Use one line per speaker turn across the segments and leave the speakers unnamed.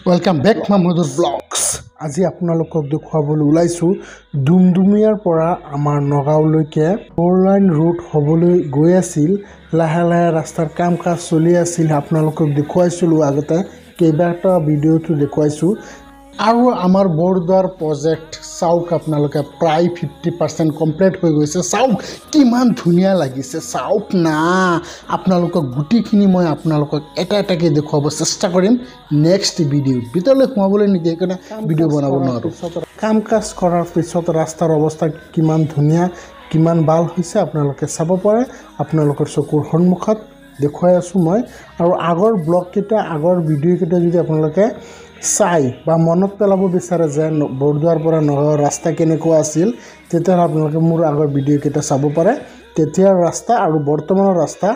Welcome back Mahmud's Vlogs. আজি আপোনালোকক দেখুৱাবলৈ ওলাইছো দুমদুমিয়াৰ পৰা আমাৰ নগাঁওলৈকে 4 লাইন ৰুট হ'বলৈ গৈ আছিল লাহে লাহে ৰাস্তাৰ কাম কাজ চলি আছিল আপোনালোকক দেখুৱাইছিলো আগতে কেইবাটা ভিডিঅ'টো দেখুৱাইছো আৰু আমাৰ বৰদুৱাৰ প্ৰজেক্ট চাওক আপোনালোকে প্ৰায় 50% কমপ্লিট হৈ গৈছে চাওক কিমান ধুনিয়া লাগিছে চাওক না আপোনালোকক গুটিখিনি মই আপোনালোকক এটা এটাকে দেখুৱাব চেষ্টা কৰিম নেক্সট ভিডিঅ' ভিতৰলৈ সোমাবলৈ নিদিয়ে কাৰণে ভিডিঅ' বনাব নোৱাৰো কাম কাজ কৰাৰ পিছত ৰাস্তাৰ অৱস্থা কিমান ধুনিয়া কিমান ভাল হৈছে আপোনালোকে চাব পাৰে আপোনালোকৰ চকুৰ সন্মুখত দেখুৱাই আছো মই আৰু আগৰ ব্লগ কেইটা আগৰ ভিডিঅ' কেইটা যদি আপোনালোকে চাই বা মনত পেলাব বিচাৰে যে বৰদুৱাৰ পৰা নগাঁও ৰাস্তা কেনেকুৱা আছিল তেতিয়া আপোনালোকে মোৰ আগৰ ভিডিঅ' কেইটা চাব পাৰে তেতিয়াৰ ৰাস্তা আৰু বৰ্তমানৰ ৰাস্তা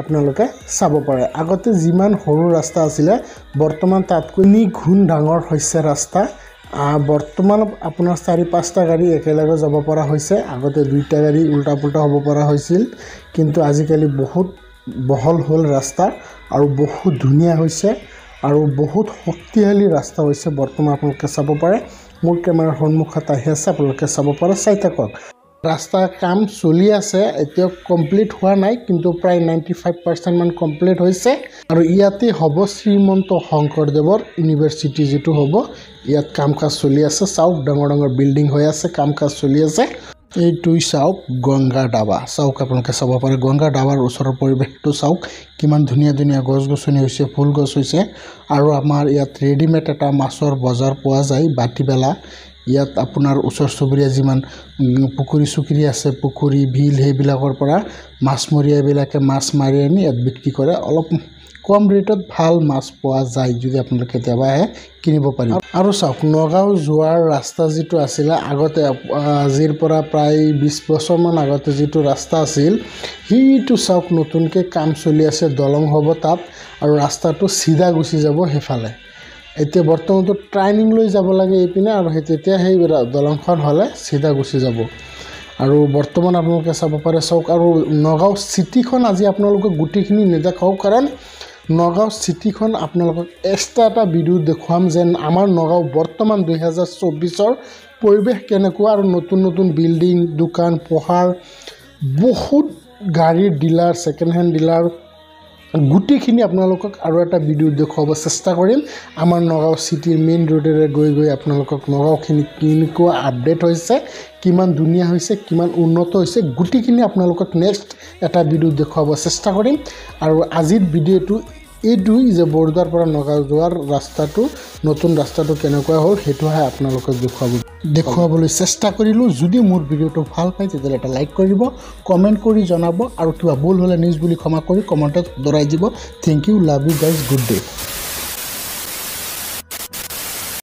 আপোনালোকে চাব পাৰে আগতে যিমান সৰু ৰাস্তা আছিল বৰ্তমান তাতকৈ গুণ ডাঙৰ হৈছে ৰাস্তা বৰ্তমান আপোনাৰ 4-5টা গাড়ী একেলগে যাব পৰা হৈছে আগতে 2টা গাড়ী উল্টা পুল্টা হ'ব পৰা হৈছিল কিন্তু আজিকালি বহুত বহল হ'ল ৰাস্তা আৰু বহুত ধুনিয়া হৈছে আৰু বহুত শক্তিশালী ৰাস্তা হৈছে বৰ্তমান আপোনালোকে চাব পাৰে মোৰ কেমেৰাৰ সন্মুখত আহি আছে আপোনালোকে চাব পাৰে চাই থাকক ৰাস্তাৰ কাম চলি আছে এতিয়া কমপ্লিট হোৱা নাই কিন্তু প্ৰায় 95% মান কমপ্লিট হৈছে আৰু ইয়াতে হ'ব শ্ৰীমন্ত শংকৰদেৱৰ ইউনিভাৰ্চিটি যেটো হ'ব ইয়াত কাম কাজ চলি আছে চাওক ডাঙৰ ডাঙৰ বিল্ডিং হৈ আছে কাম কাজ চলি আছে এইটোই চাওক গংগা ডাবা চাওক আপোনালোকে চাব পাৰে গংগা ডাবাৰ ওচৰৰ পৰিৱেশটো চাওক কিমান ধুনিয়া ধুনিয়া গছ গছনি হৈছে ফুল গছ হৈছে আৰু আমাৰ ইয়াত ৰেডিমেড এটা মাছৰ বজাৰ পোৱা যায় বাটিবেলা ইয়াত আপোনাৰ ওচৰ চুবুৰীয়া যিমান পুখুৰী চুকুৰী আছে পুখুৰী বিল হেবিলাকৰ পৰা মাছমৰীয়াবিলাকে মাছ মাৰি আনি ইয়াত বিক্ৰী কৰে অলপ কম ৰেটত ভাল মাছ পোৱা যায় যদি আপোনালোকে কেতিয়াবা কিনিব পাৰিব আৰু চাওক নগাঁও যোৱাৰ ৰাস্তা যেটো আছিল আগতে আজিৰ পৰা প্ৰায় 20 বছৰ মান আগতে যেটো ৰাস্তা আছিল হিটো চাওক নতুনকে কাম চলি আছে দলং হ'ব তাত আৰু ৰাস্তাটো সিধা গুচি যাব হেফালে এতিয়া বৰ্তমানটো ট্ৰেইনিং লৈ যাব লাগে এইপিনে আৰু তেতিয়া সেই দলংখন হলে সিধা গুচি যাব আৰু বৰ্তমান আপোনালোকে চাব পাৰে চাওক আৰু নগাঁও সিটিখন আজি আপোনালোকে গুটিখিনি নেদেখাও কাৰণ নগাঁও সিটিখন আপোনালোকক এক্সট্ৰা এটা ভিডিঅ' দেখুৱাম যেন আমাৰ নগাঁও বৰ্তমান 2024ৰ পৰিৱেশ কেনেকুৱা আৰু নতুন নতুন বিল্ডিং দোকান পোহাৰ বহুত গাড়ীৰ ডিলাৰ সেকেন্ড হেণ্ড ডিলাৰ গুটিখিনি আপোনালোকক আৰু এটা ভিডিঅ' দেখুৱাব চেষ্টা কৰিম আমাৰ নগাঁও সিটিৰ মেইন ৰোডেৰে গৈ গৈ আপোনালোকক নগাঁওখিনি কেনেকুৱা আপডেট হৈছে কিমান ধুনিয়া হৈছে কিমান উন্নত হৈছে গুটিখিনি আপোনালোকক নেক্সট এটা ভিডিঅ' দেখুৱাব চেষ্টা কৰিম আৰু আজিৰ ভিডিঅ'টো এইটোই যে বৰদুৱাৰ পৰা নগাঁও যোৱাৰ ৰাস্তাটো নতুন ৰাস্তাটো কেনেকুৱা হ'ল হেতুহে আপোনালোকক দেখুৱাবলৈ চেষ্টা কৰিলো যদি মোৰ ভিডিঅ'টো ভাল পায় তেতিয়া এটা লাইক কৰিব কমেন্ট কৰি জনাব আৰু কিবা ভুল হ'লে নিউজ বুলি ক্ষমা কৰি কমেন্টত দৰাই দিব thank you love you guys good day